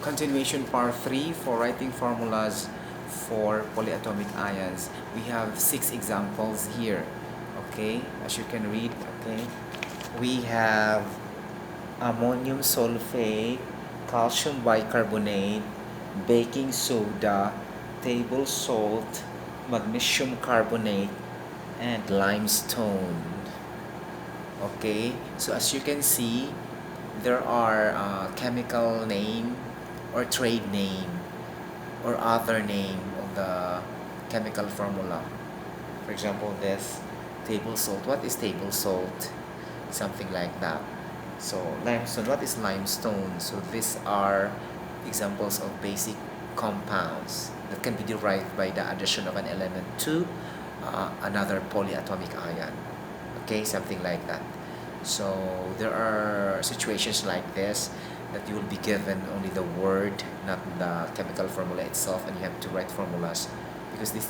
Continuation part 3 for writing formulas for polyatomic ions. We have 6 examples here. Okay, as you can read. Okay, we have ammonium sulfate, calcium bicarbonate, baking soda, table salt, magnesium carbonate, and limestone. Okay, so as you can see, there are chemical name or trade name or other name of the chemical formula. For example, this table salt. What is table salt? Something like that. So limestone. What is limestone? So these are examples of basic compounds that can be derived by the addition of an element to another polyatomic ion. Okay, something like that. So there are situations like this that you will be given only the word, not the chemical formula itself, and you have to write formulas because this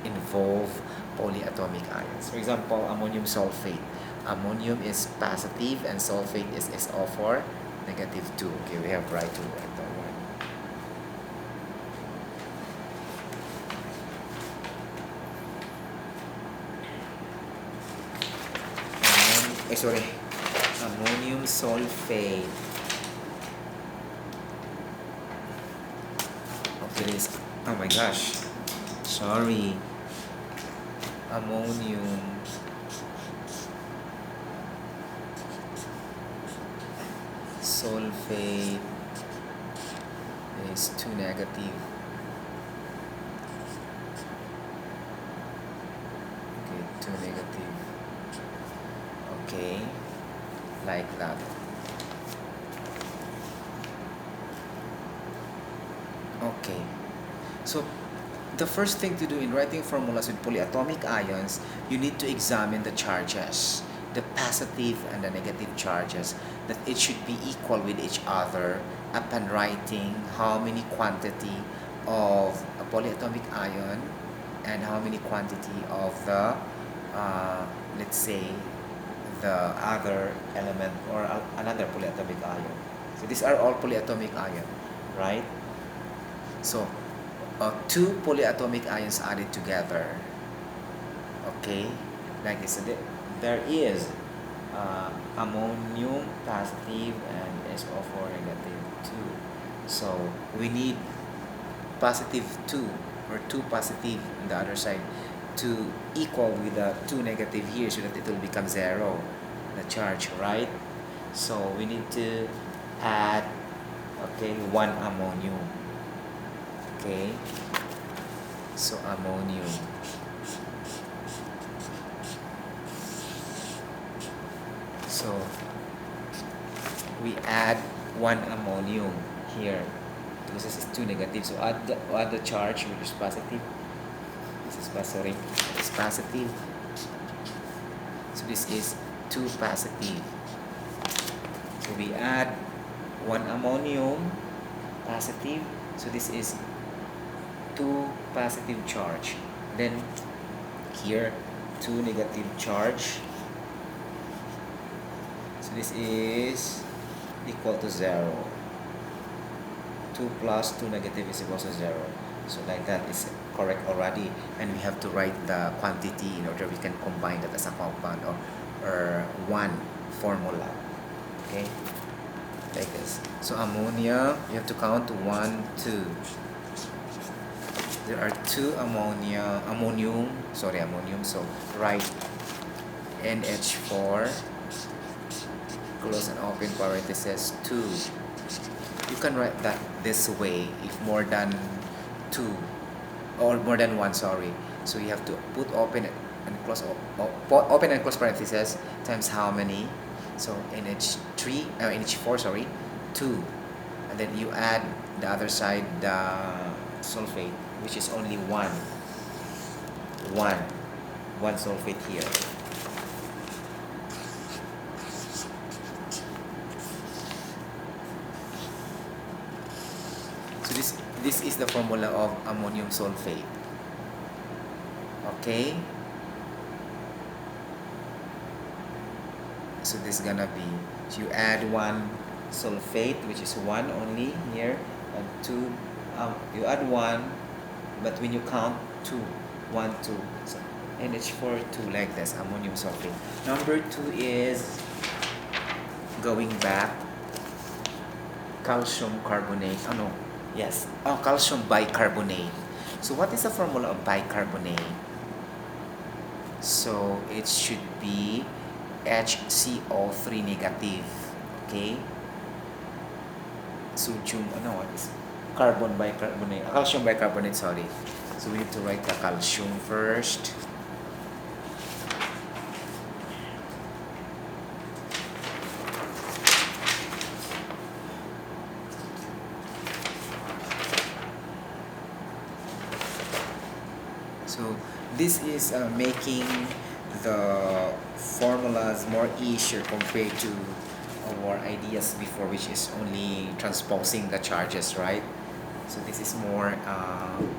involve polyatomic ions. For example, ammonium sulfate. Ammonium is positive and sulfate is SO4 negative 2. Okay, we have right to write that one. Sorry, ammonium sulfate. Okay, this. Oh my gosh, sorry. Ammonium sulfate is 2 negative. Okay, 2 negative. Okay, like that. Okay, so the first thing to do in writing formulas with polyatomic ions, you need to examine the charges, the positive and the negative charges, that it should be equal with each other upon writing how many quantity of a polyatomic ion and how many quantity of the let's say the other element or another polyatomic ion. So these are all polyatomic ion, right? So two polyatomic ions added together. Okay, like this. So there is ammonium positive and SO4 negative 2. So we need positive 2 or 2 positive on the other side to equal with the 2 negative here so that it will become 0, the charge, right? So we need to add, okay, 1 ammonium. Okay, so ammonium. So we add 1 ammonium here because this is 2 negative. So add the charge which is positive. This is positive. It's positive. So this is 2 positive. So we add 1 ammonium positive. So this is 2 positive charge. Then here 2 negative charge. So this is equal to 0. 2 plus 2 negative is equal to 0. So like that is correct already, and we have to write the quantity in order we can combine that as a compound or one formula. Okay, like this. So ammonia, you have to count 1, 2. There are 2 ammonium. So write NH4 close and open parenthesis 2. You can write that this way if more than 2 or more than 1, sorry. So you have to put open and close parenthesis times how many. So NH4, sorry, 2, and then you add the other side the sulfate, which is only 1 sulfate here. So this is the formula of ammonium sulfate. Okay, so this is gonna be, so you add 1 sulfate, which is 1 only here, and 2, you add 1, but when you count 2, 1, 2, so NH4 2 like this, ammonium sulfate. Number 2 is going back, calcium carbonate, calcium bicarbonate. So what is the formula of bicarbonate? So it should be HCO3 negative, okay? Sodium, what is carbon bicarbonate, calcium bicarbonate, sorry. So we need to write the calcium first. So this is making the formulas more easier compared to our ideas before, which is only transposing the charges, right? So this is more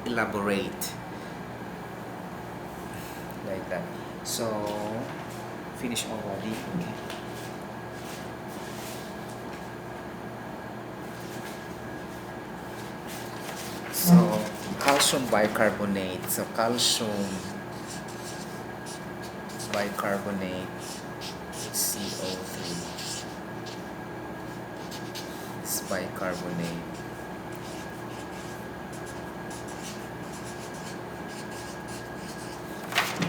elaborate like that. So finish already. Okay. So calcium bicarbonate. So calcium bicarbonate CO3. It's bicarbonate.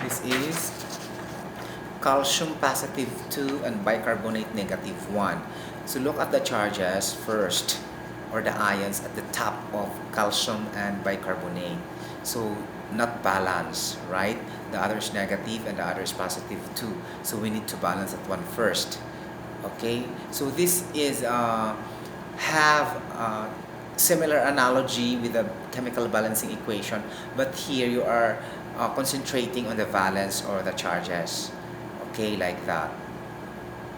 This is calcium positive 2 and bicarbonate negative 1. So look at the charges first, or the ions at the top of calcium and bicarbonate. So not balance, right? The other is negative and the other is positive 2. So we need to balance that one first. Okay, so this is have similar analogy with the chemical balancing equation, but here you are concentrating on the valence or the charges, okay, like that,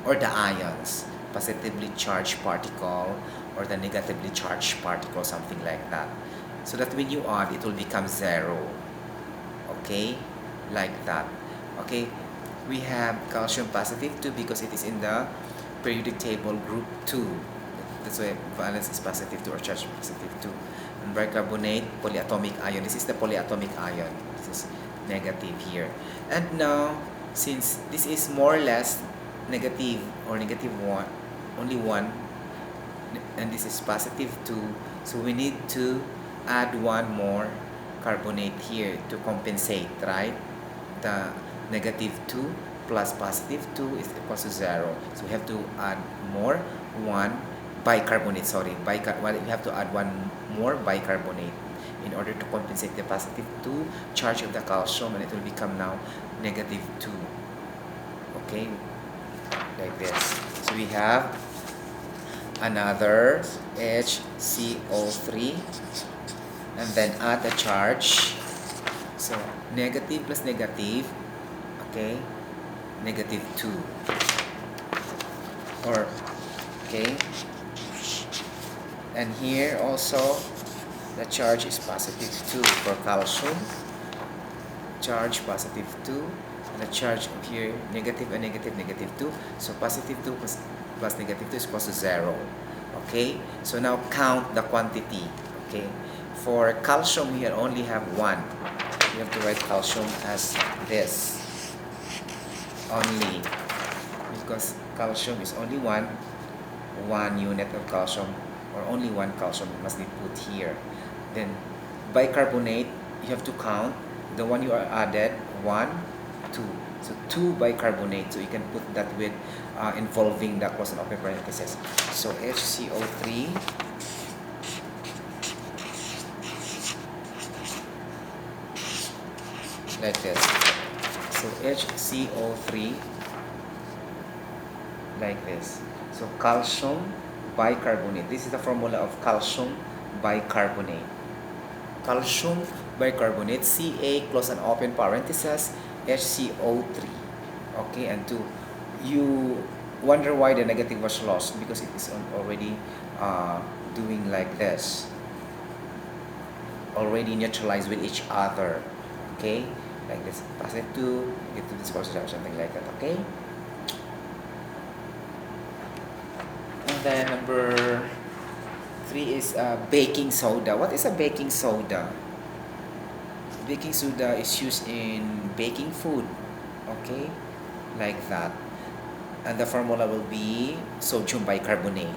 or the ions, positively charged particle or the negatively charged particle, something like that, so that when you add it will become 0, okay, like that. Okay, we have calcium positive 2 because it is in the periodic table group 2. That's why valence is positive 2 or charge positive 2. And bicarbonate, polyatomic ion. This is the polyatomic ion. This is negative here. And now, since this is more or less negative or negative 1, only 1, and this is positive 2, so we need to add one more carbonate here to compensate, right? The negative 2 plus positive 2 is equal to 0. So we have to add more, 1 bicarbonate, we have to add one more bicarbonate in order to compensate the positive 2 charge of the calcium, and it will become now negative 2. Okay, like this. So we have another HCO3 and then add the charge. So negative plus negative, okay, negative 2, or okay, and here also the charge is positive 2 for calcium, charge positive 2, and the charge of here negative and negative, negative 2, so positive 2 plus negative 2 is equal to 0. Okay, so now count the quantity. Okay, for calcium here only have 1. You have to write calcium as this only, because calcium is only one unit of calcium, or only one calcium must be put here. Then bicarbonate, you have to count the one you are added, 1, 2, so 2 bicarbonate, so you can put that with involving the close and open parentheses. So HCO3 like this. So HCO3 like this. So calcium bicarbonate. This is the formula of calcium bicarbonate. Calcium bicarbonate, Ca close and open parentheses, HCO3. Okay, and 2. You wonder why the negative was lost, because it is already doing like this, already neutralized with each other. Okay, like this, pass it to get to this position or something like that. Okay. then number 3 is baking soda. What is a baking soda? Baking soda is used in baking food, okay, like that. And the formula will be sodium bicarbonate.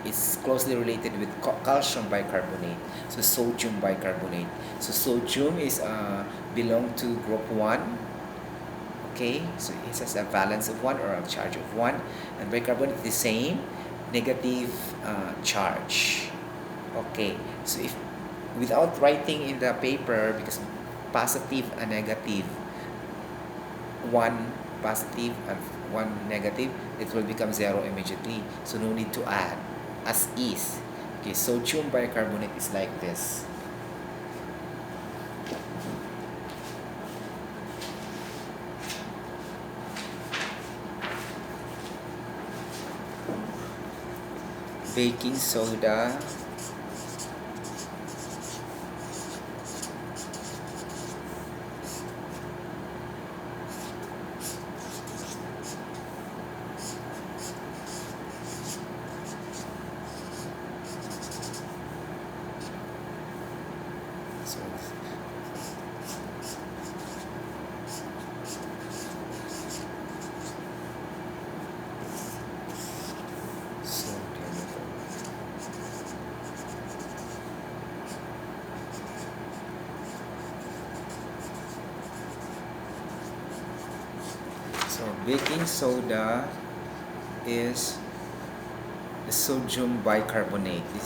It's closely related with calcium bicarbonate. So sodium bicarbonate. So sodium is belong to group 1. Okay, so it has a valence of 1 or a charge of 1. And bicarbonate is the same, negative charge. Okay, so if without writing in the paper, because positive and negative, 1 positive and 1 negative, it will become 0 immediately. So no need to add, as is. Okay, sodium bicarbonate is like this. Baking soda, so baking soda is the sodium bicarbonate. This